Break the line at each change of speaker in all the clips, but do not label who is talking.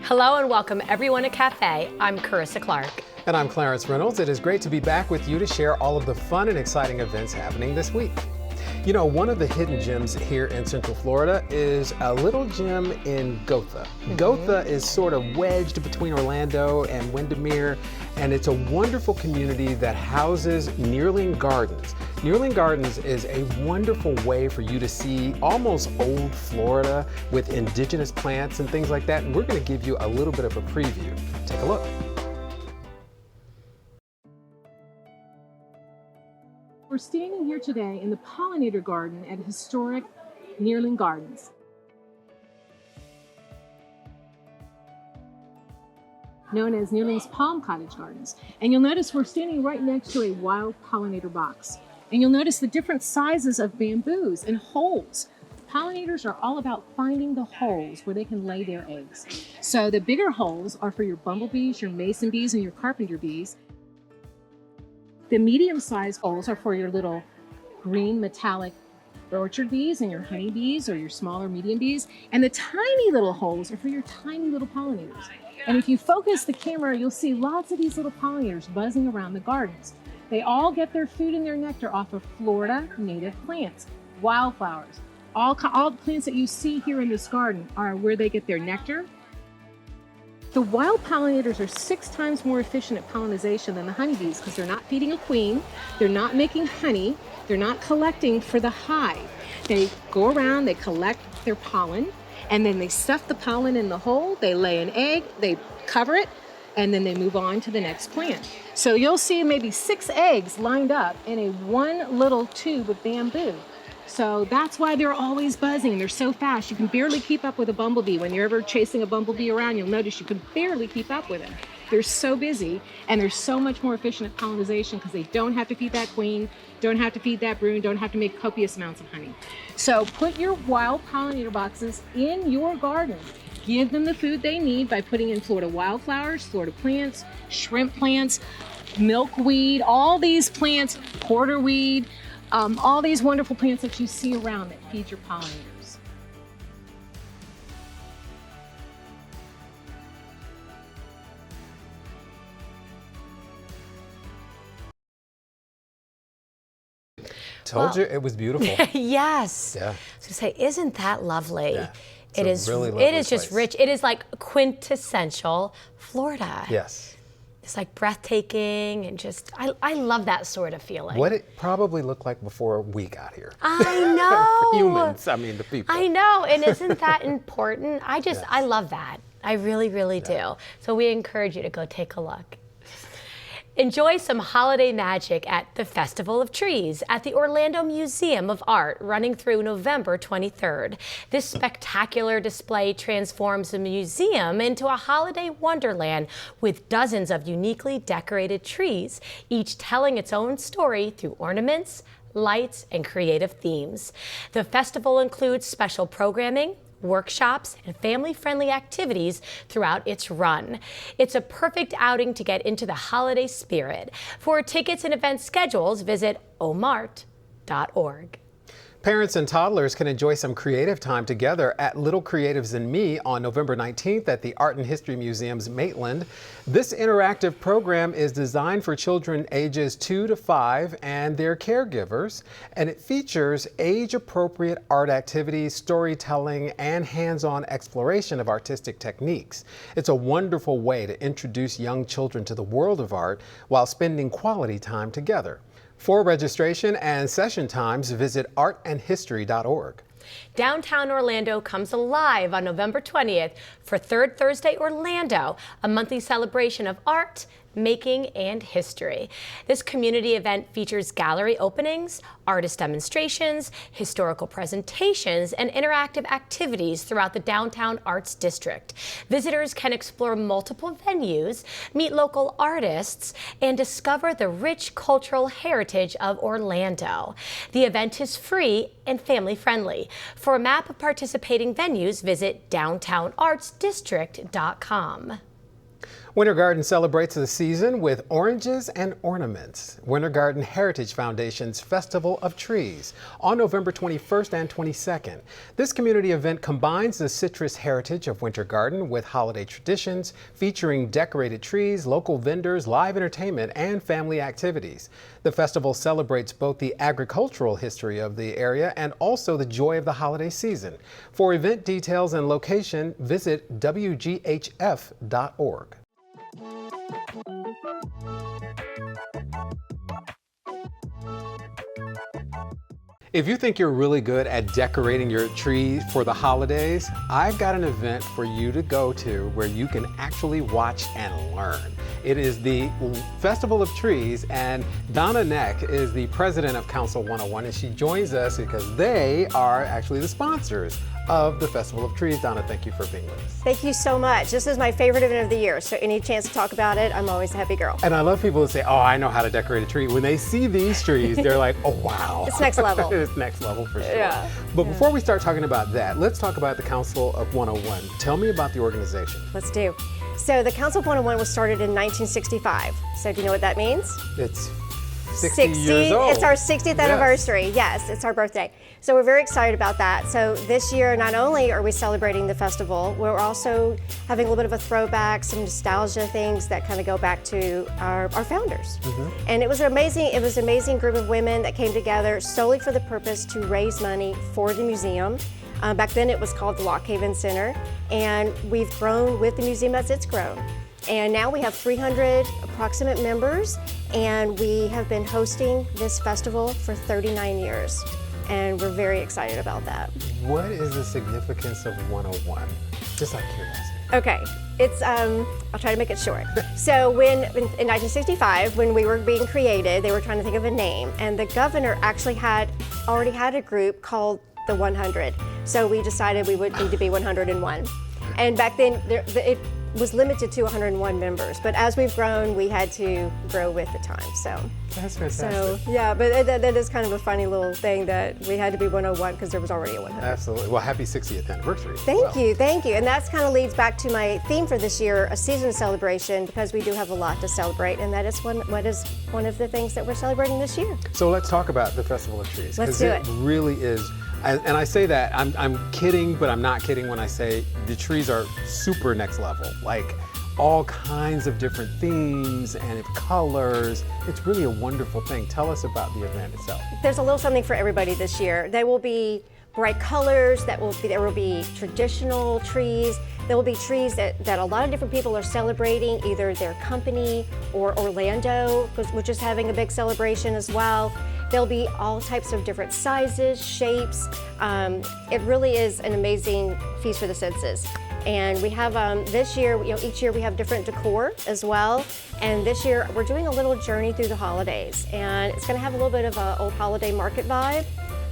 Hello and welcome everyone to Cafe. I'm Carissa Clark.
And I'm Clarence Reynolds. It is great to be back with you to share all of the fun and exciting events happening this week. You know, one of the hidden gems here in Central Florida is a little gem in Gotha. Gotha is sort of wedged between Orlando and Windermere, and it's a wonderful community that houses Nearling Gardens. Nearling Gardens is a wonderful way for you to see almost old Florida with indigenous plants and things like that, and we're going to give you a little bit of a preview. Take a look.
We're standing here today in the pollinator garden at historic Nearling Gardens. Known as Nearling's Palm Cottage Gardens. And you'll notice we're standing right next to a wild pollinator box. And you'll notice the different sizes of bamboos and holes. Pollinators are all about finding the holes where they can lay their eggs. So the bigger holes are for your bumblebees, your mason bees, and your carpenter bees. The medium-sized holes are for your little green metallic orchard bees and your honey bees or your smaller medium bees. And the tiny little holes are for your tiny little pollinators. And if you focus the camera, you'll see lots of these little pollinators buzzing around the gardens. They all get their food and their nectar off of Florida native plants, wildflowers. All the plants that you see here in this garden are where they get their nectar. The wild pollinators are 6 times more efficient at pollination than the honeybees because they're not feeding a queen, they're not making honey, they're not collecting for the hive. They go around, they collect their pollen, and then they stuff the pollen in the hole, they lay an egg, they cover it, and then they move on to the next plant. So you'll see maybe 6 eggs lined up in a one little tube of bamboo. So that's why they're always buzzing. They're so fast. You can barely keep up with a bumblebee. When you're ever chasing a bumblebee around, you'll notice you can barely keep up with them. They're so busy, and they're so much more efficient at pollination because they don't have to feed that queen, don't have to feed that brood, don't have to make copious amounts of honey. So put your wild pollinator boxes in your garden. Give them the food they need by putting in Florida wildflowers, Florida plants, shrimp plants, milkweed, all these plants, porterweed, all these wonderful plants that you see around that feed your pollinators.
Told you it was beautiful.
Yes.
Yeah.
I was going to say, isn't that lovely?
Yeah.
It is
really lovely
it is just
place.
rich. It is like quintessential Florida.
Yes.
It's like breathtaking and just, I love that sort of feeling.
What it probably looked like before we got here.
I know.
For humans, I mean the people.
I know, and isn't that important? I love that. I really, really do. So we encourage you to go take a look. Enjoy some holiday magic at the Festival of Trees at the Orlando Museum of Art running through November 23rd. This spectacular display transforms the museum into a holiday wonderland with dozens of uniquely decorated trees, each telling its own story through ornaments, lights, and creative themes. The festival includes special programming, workshops, and family-friendly activities throughout its run. It's a perfect outing to get into the holiday spirit. For tickets and event schedules, visit omart.org.
Parents and toddlers can enjoy some creative time together at Little Creatives and Me on November 19th at the Art and History Museum's Maitland. This interactive program is designed for children ages 2 to 5 and their caregivers, and it features age-appropriate art activities, storytelling, and hands-on exploration of artistic techniques. It's a wonderful way to introduce young children to the world of art while spending quality time together. For registration and session times, visit artandhistory.org.
Downtown Orlando comes alive on November 20th for Third Thursday Orlando, a monthly celebration of art, making, and history. This community event features gallery openings, artist demonstrations, historical presentations, and interactive activities throughout the Downtown Arts District. Visitors can explore multiple venues, meet local artists, and discover the rich cultural heritage of Orlando. The event is free and family-friendly. For a map of participating venues, visit downtownartsdistrict.com.
Winter Garden celebrates the season with oranges and ornaments. Winter Garden Heritage Foundation's Festival of Trees on November 21st and 22nd. This community event combines the citrus heritage of Winter Garden with holiday traditions, featuring decorated trees, local vendors, live entertainment, and family activities. The festival celebrates both the agricultural history of the area and also the joy of the holiday season. For event details and location, visit WGHF.org. If you think you're really good at decorating your tree for the holidays, I've got an event for you to go to where you can actually watch and learn. It is the Festival of Trees, and Donna Neck is the president of Council 101, and she joins us because they are actually the sponsors of the Festival of Trees. Donna, thank you for being with us.
Thank you so much. This is my favorite event of the year, so any chance to talk about it, I'm always a happy girl.
And I love people who say, oh, I know how to decorate a tree. When they see these trees, they're like, oh, wow.
It's next level.
It's next level for sure.
Yeah.
But before we start talking about that, let's talk about the Council of 101. Tell me about the organization.
Let's do. So the Council of 101 was started in 1965. So do you know what that means?
It's 60 years old.
It's our 60th anniversary. Yes, it's our birthday. So we're very excited about that. So this year, not only are we celebrating the festival, we're also having a little bit of a throwback, some nostalgia things that kind of go back to our founders. And it was an amazing group of women that came together solely for the purpose to raise money for the museum. Back then it was called the Lock Haven Center, and we've grown with the museum as it's grown. And now we have 300 approximate members, and we have been hosting this festival for 39 years. And we're very excited about that.
What is the significance of 101? Just out of curiosity.
Okay, it's, I'll try to make it short. So in 1965, when we were being created, they were trying to think of a name, and the governor actually already had a group called the 100. So we decided we would need to be 101. And back then, it was limited to 101 members, but as we've grown, we had to grow with the time. So
that's fantastic.
So yeah, but that is kind of a funny little thing that we had to be 101 because there was already a 100.
Absolutely. Well, happy 60th anniversary.
Thank you. And that kind of leads back to my theme for this year, a season celebration, because we do have a lot to celebrate, and that is one of the things that we're celebrating this year.
So let's talk about the Festival of Trees.
Let's do it.
Because it really is. And I say that, I'm kidding, but I'm not kidding when I say the trees are super next level. Like all kinds of different themes and colors. It's really a wonderful thing. Tell us about the event itself.
There's a little something for everybody this year. There will be bright colors, there will be traditional trees. There will be trees that a lot of different people are celebrating, either their company or Orlando, which is having a big celebration as well. There'll be all types of different sizes, shapes. It really is an amazing feast for the senses. And we have this year, each year we have different decor as well. And this year we're doing a little journey through the holidays, and it's going to have a little bit of an old holiday market vibe.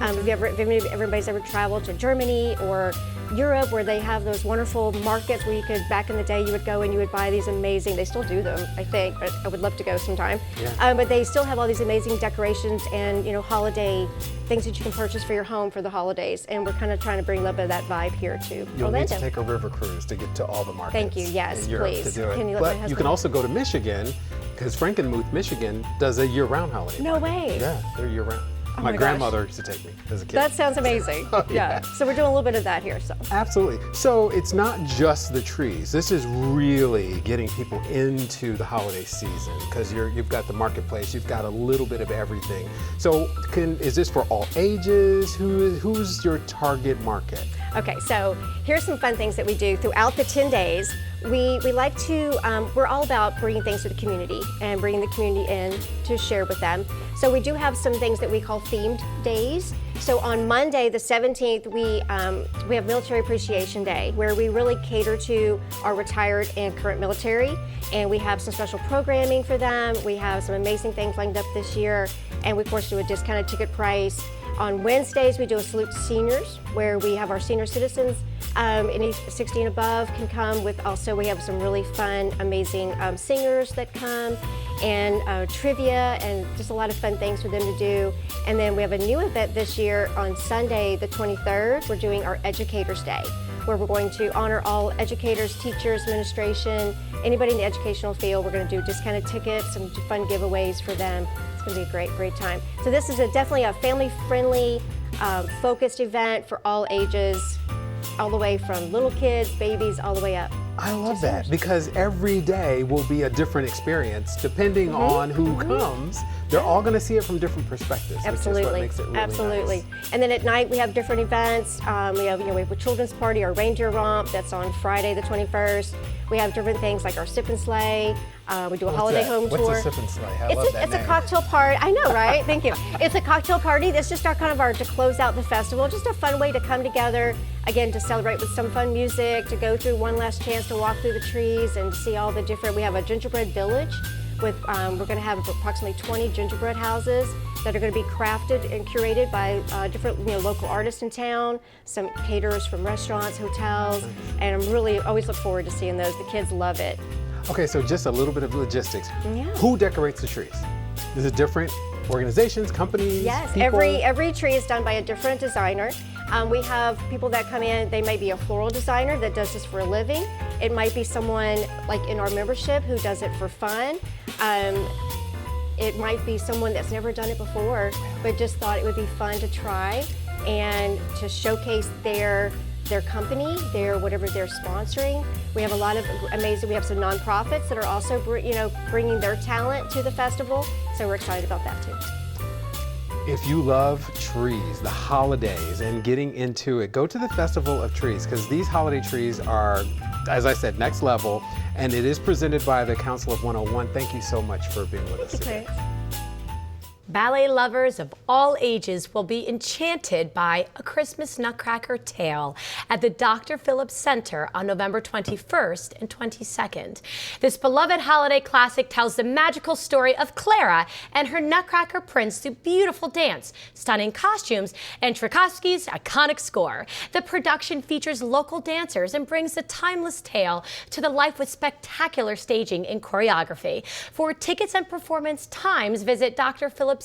If everybody's ever traveled to Germany or Europe, where they have those wonderful markets where you could, back in the day, you would go and you would buy these amazing, they still do them, I think, but I would love to go sometime. Yeah. But they still have all these amazing decorations and holiday things that you can purchase for your home for the holidays. And we're kind of trying to bring a little bit of that vibe here to
You'll
Orlando.
need to take a river cruise to get to all the markets.
Thank you, yes,
in Europe
please.
To do it.
Can you let my
But
husband
you can also go to Michigan, because Frankenmuth, Michigan does a year-round holiday.
No way.
Yeah, they're year-round.
Oh
my
my
grandmother used to take me as a kid.
That sounds amazing.
Oh,
yeah. So we're doing a little bit of that here. So.
Absolutely. So it's not just the trees. This is really getting people into the holiday season, because you've got the marketplace, you've got a little bit of everything. So is this for all ages? Who's your target market?
Okay, so here's some fun things that we do throughout the 10 days. We like to, we're all about bringing things to the community and bringing the community in to share with them. So we do have some things that we call themed days. So on Monday, the 17th, we have Military Appreciation Day, where we really cater to our retired and current military. And we have some special programming for them. We have some amazing things lined up this year. And we, of course, do a discounted ticket price. On Wednesdays, we do a salute to seniors, where we have our senior citizens, any 60 and above can come with. Also, we have some really fun, amazing singers that come, and trivia, and just a lot of fun things for them to do. And then we have a new event this year on Sunday, the 23rd. We're doing our Educators Day, where we're going to honor all educators, teachers, administration, anybody in the educational field. We're going to do just kind of tickets and fun giveaways for them. It's going to be a great time. So this is definitely a family-friendly, focused event for all ages, all the way from little kids, babies, all the way up.
I love that because every day will be a different experience depending on who comes. They're all going to see it from different perspectives.
Absolutely,
which is what makes it really
absolutely.
nice.
And then at night we have different events. We have a children's party, our reindeer romp. That's on Friday the 21st. We have different things like our sip and sleigh. We do a holiday home tour.
What's a sip and sleigh? I love that
It's a
name.
cocktail party. I know, right? Thank you. It's a cocktail party. That's just our to close out the festival. Just a fun way to come together. Again, to celebrate with some fun music, to go through one last chance to walk through the trees and see all the different. We have a gingerbread village with. We're going to have approximately 20 gingerbread houses that are going to be crafted and curated by different local artists in town, some caterers from restaurants, hotels, and I'm really always look forward to seeing those. The kids love it.
Okay, so just a little bit of logistics.
Yeah.
Who decorates the trees? Is it different organizations, companies?
Yes,
people?
every tree is done by a different designer. We have people that come in, they may be a floral designer that does this for a living. It might be someone like in our membership who does it for fun. It might be someone that's never done it before, but just thought it would be fun to try and to showcase their company, whatever they're sponsoring. We have a lot of amazing, we have some nonprofits that are also bringing their talent to the festival, so we're excited about that too.
If you love trees, the holidays, and getting into it, go to the Festival of Trees because these holiday trees are, as I said, next level, and it is presented by the Council of 101. Thank you so much for being with us today.
Ballet lovers of all ages will be enchanted by A Christmas Nutcracker Tale at the Dr. Phillips Center on November 21st and 22nd. This beloved holiday classic tells the magical story of Clara and her Nutcracker prince through beautiful dance, stunning costumes, and Tchaikovsky's iconic score. The production features local dancers and brings the timeless tale to the life with spectacular staging and choreography. For tickets and performance times, visit drphillipscenter.org.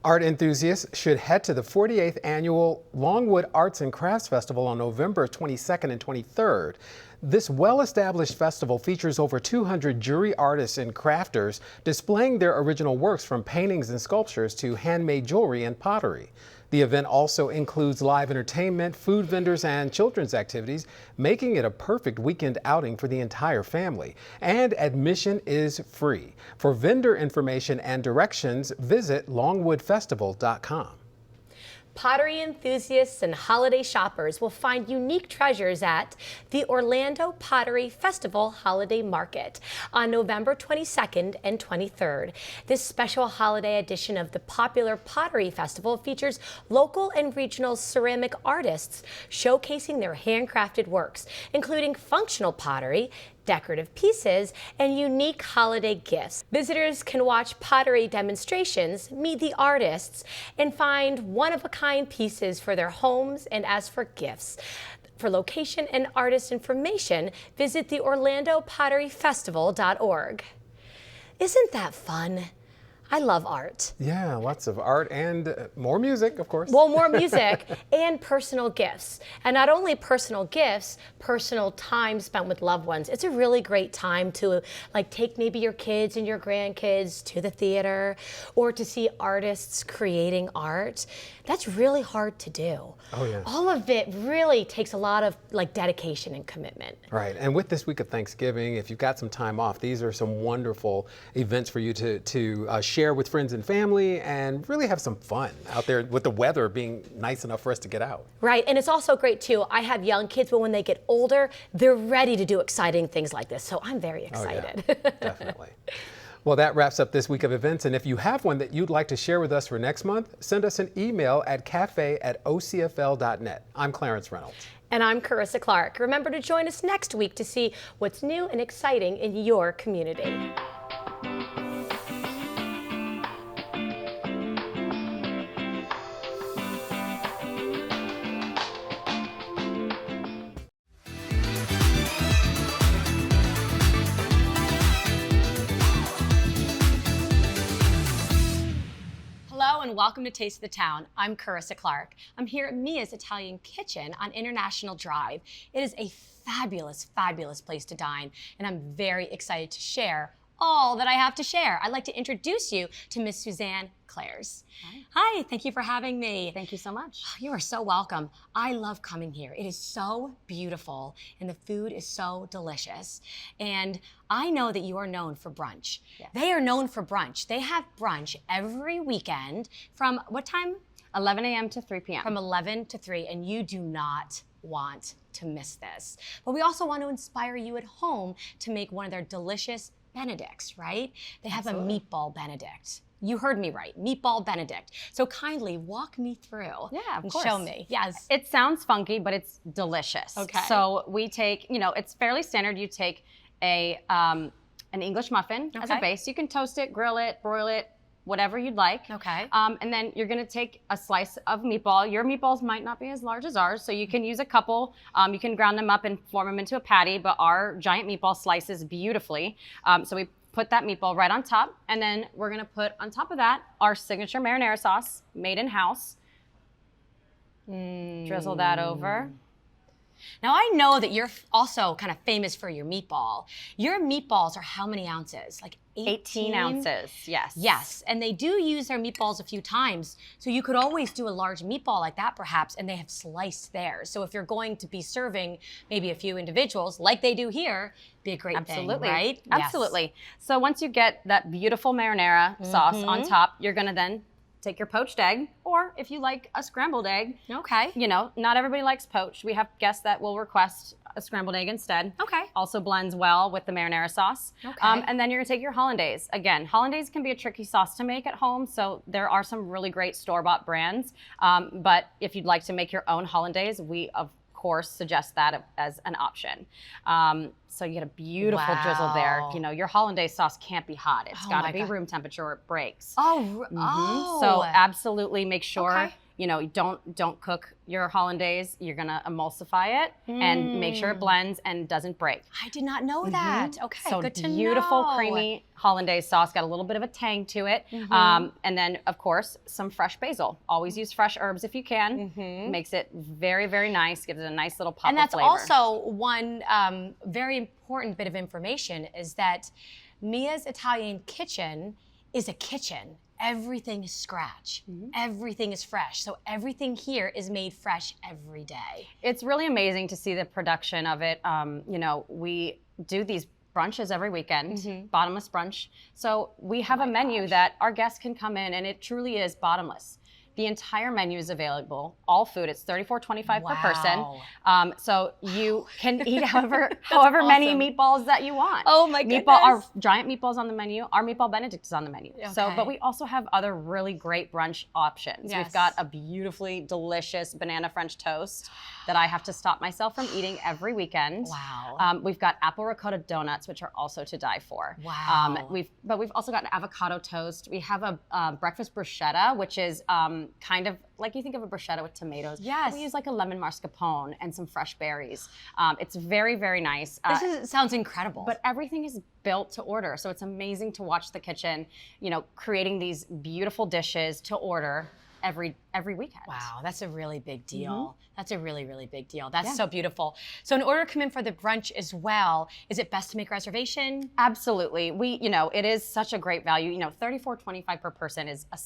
Art enthusiasts should head to the 48th Annual Longwood Arts and Crafts Festival on November 22nd and 23rd. This well-established festival features over 200 jury artists and crafters displaying their original works from paintings and sculptures to handmade jewelry and pottery. The event also includes live entertainment, food vendors, and children's activities, making it a perfect weekend outing for the entire family. And admission is free. For vendor information and directions, visit longwoodfestival.com.
Pottery enthusiasts and holiday shoppers will find unique treasures at the Orlando Pottery Festival Holiday Market on November 22nd and 23rd. This special holiday edition of the popular Pottery Festival features local and regional ceramic artists showcasing their handcrafted works, including functional pottery, decorative pieces, and unique holiday gifts. Visitors can watch pottery demonstrations, meet the artists, and find one-of-a-kind pieces for their homes and as for gifts. For location and artist information, visit the OrlandoPotteryFestival.org. Isn't that fun? I love art.
Yeah, lots of art and more music, of course.
Well, more music and personal gifts. And not only personal gifts, personal time spent with loved ones. It's a really great time to take maybe your kids and your grandkids to the theater or to see artists creating art. That's really hard to do.
Oh, yeah.
All of it really takes a lot of dedication and commitment.
Right, and with this week of Thanksgiving, if you've got some time off, these are some wonderful events for you to share with friends and family and really have some fun out there with the weather being nice enough for us to get out.
Right, and it's also great too. I have young kids, but when they get older, they're ready to do exciting things like this. So I'm very excited.
Oh, yeah. Definitely. Well, that wraps up this week of events. And if you have one that you'd like to share with us for next month, send us an email at cafe@ocfl.net. I'm Clarence Reynolds.
And I'm Carissa Clark. Remember to join us next week to see what's new and exciting in your community. Hello and welcome welcome to Taste of the Town. I'm Carissa Clark. I'm here at Mia's Italian Kitchen on International Drive. It is a fabulous, fabulous place to dine, and I'm very excited to share all that I have to share. I'd like to introduce you to Miss Suzanne Clares. Hi, thank you for having me.
Thank you so much.
You are so welcome. I love coming here. It is so beautiful and the food is so delicious. And I know that you are known for brunch.
Yes.
They are known for brunch. They have brunch every weekend from what time?
11 a.m. to 3 p.m.
From 11 to 3, and you do not want to miss this. But we also want to inspire you at home to make one of their delicious Benedicts, right? They have
Absolutely.
a meatball Benedict. You heard me right, meatball Benedict. So kindly walk me through
Yeah, of
and
course.
show me. Yes.
It sounds funky, but it's delicious.
Okay.
So we take, it's fairly standard. You take an English muffin as a
Okay.
base. You can toast it, grill it, broil it, whatever you'd like.
Okay.
And then you're gonna take a slice of meatball. Your meatballs might not be as large as ours, so you can use a couple. You can ground them up and form them into a patty, but our giant meatball slices beautifully. So we put that meatball right on top, and then we're gonna put on top of that our signature marinara sauce, made in-house. Drizzle that over.
Now I know that you're also kind of famous for your meatball. Your meatballs are how many ounces? Like
18 ounces, yes.
Yes, and they do use their meatballs a few times. So you could always do a large meatball like that perhaps, and they have sliced theirs. So if you're going to be serving maybe a few individuals like they do here, be a great
Absolutely.
thing, right? Yes.
Absolutely. So once you get that beautiful marinara sauce on top, you're gonna then take your poached egg, or if you like a scrambled egg,
Okay.
not everybody likes poached. We have guests that will request a scrambled egg instead.
Okay.
Also blends well with the marinara sauce.
Okay.
And then you're gonna take your hollandaise. Again, hollandaise can be a tricky sauce to make at home, so there are some really great store-bought brands. But if you'd like to make your own hollandaise, we of course suggest that as an option. So you get a beautiful drizzle there.
Wow.
Your hollandaise sauce can't be hot. It's
Oh
got
my
to be
God.
room temperature or it breaks.
Oh,
So absolutely make sure
Okay.
you don't cook your hollandaise. You're gonna emulsify it and make sure it blends and doesn't break.
I did not know that. Okay,
So
good to
beautiful,
know.
creamy hollandaise sauce. Got a little bit of a tang to it, and then of course some fresh basil. Always use fresh herbs if you can. Makes it very, very nice. Gives it a nice little pop
And that's
of flavor.
also one very important bit of information is that Mia's Italian Kitchen is a kitchen. Everything is scratch. Everything is fresh. So everything here is made fresh every day.
It's really amazing to see the production of it. We do these brunches every weekend, bottomless brunch. So we have a menu that our guests can come in, and it truly is bottomless. The entire menu is available, all food. It's $34.25 per person.
Wow.
So you can eat however many
awesome.
meatballs that you want.
Oh my
Our
goodness.
giant meatballs on the menu. Our meatball Benedict is on the menu. So,
Okay.
but we also have other really great brunch options.
Yes.
We've got a beautifully delicious banana French toast that I have to stop myself from eating every weekend.
Wow.
We've got apple ricotta donuts, which are also to die for.
Wow.
We've also got an avocado toast. We have a breakfast bruschetta, which is kind of like you think of a bruschetta with tomatoes.
Yes.
We use like a lemon mascarpone and some fresh berries. It's very, very nice.
Sounds incredible.
But everything is built to order. So it's amazing to watch the kitchen, creating these beautiful dishes to order every weekend.
wow, that's a really big deal. That's a really, really big deal. That's
Yeah.
so beautiful. So in order to come in for the brunch as well, is it best to make a reservation?
Absolutely. It is such a great value. $34.25 per person is a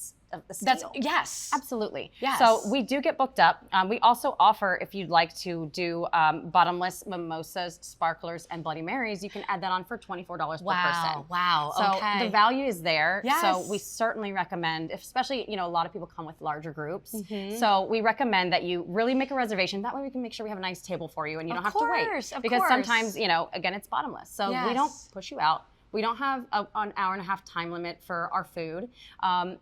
steal.
Yes.
Absolutely.
Yes.
So we do get booked up. We also offer, if you'd like to do bottomless mimosas, sparklers, and Bloody Marys, you can add that on for $24 per person.
Wow.
So
Okay.
the value is there. So
Yes.
we certainly recommend, especially, a lot of people come with larger groups.
Mm-hmm.
So we recommend that you really make a reservation. That way we can make sure we have a nice table for you and you don't have to
course,
wait.
of
Because
course.
sometimes, again, it's bottomless. So we don't
Yes.
push you out. We don't have an hour and a half time limit for our food.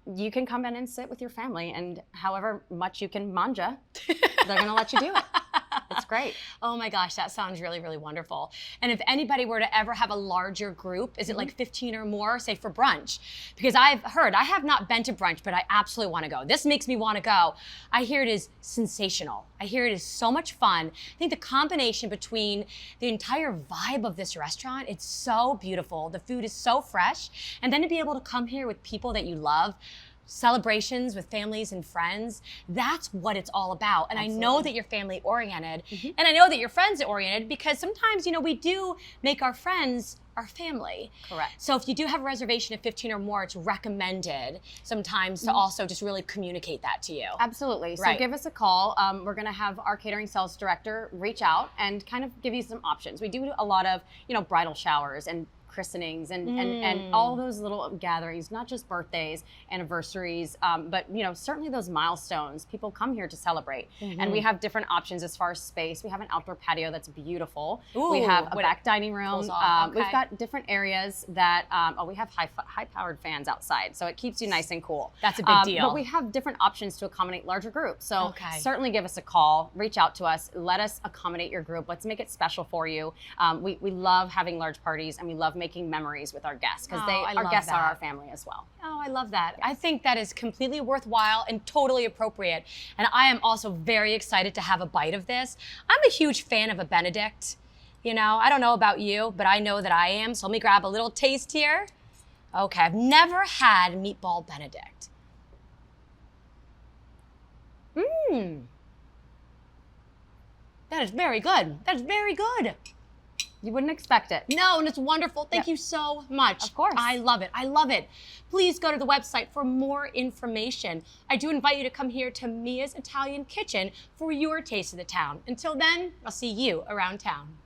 You can come in and sit with your family, and however much you can manja, they're gonna let you do it. It's great.
Oh my gosh, that sounds really, really wonderful. And if anybody were to ever have a larger group, is it like 15 or more, say for brunch? Because I have not been to brunch, but I absolutely want to go. This makes me want to go. I hear it is sensational. I hear it is so much fun. I think the combination between the entire vibe of this restaurant, it's so beautiful. The food is so fresh. And then to be able to come here with people that you love, celebrations with families and friends, that's what it's all about. And I know that you're family oriented, and I know that you're friends oriented, because sometimes, we do make our friends our family.
Correct.
So if you do have a reservation of 15 or more, it's recommended sometimes to also just really communicate that to you.
Absolutely. So
Right.
give us a call. We're going to have our catering sales director reach out and kind of give you some options. We do a lot of, bridal showers and christenings and all those little gatherings, not just birthdays, anniversaries, but certainly those milestones. People come here to celebrate, and we have different options as far as space. We have an outdoor patio that's beautiful. We have a back dining room.
pulls off.
We've
Okay.
got different areas that we have high-powered fans outside, so it keeps you nice and cool.
That's a big deal.
But we have different options to accommodate larger groups. So
Okay.
certainly give us a call, reach out to us, let us accommodate your group. Let's make it special for you. We love having large parties, and we love making memories with our guests, because
I
our
love
guests are
that.
our family as well.
Oh, I love that. I think that is completely worthwhile and totally appropriate. And I am also very excited to have a bite of this. I'm a huge fan of a Benedict. I don't know about you, but I know that I am. So let me grab a little taste here. Okay, I've never had meatball Benedict. That is very good. That is very good.
You wouldn't expect it.
No, and it's wonderful. Thank you so much.
Of course.
I love it. I love it. Please go to the website for more information. I do invite you to come here to Mia's Italian Kitchen for your taste of the town. Until then, I'll see you around town.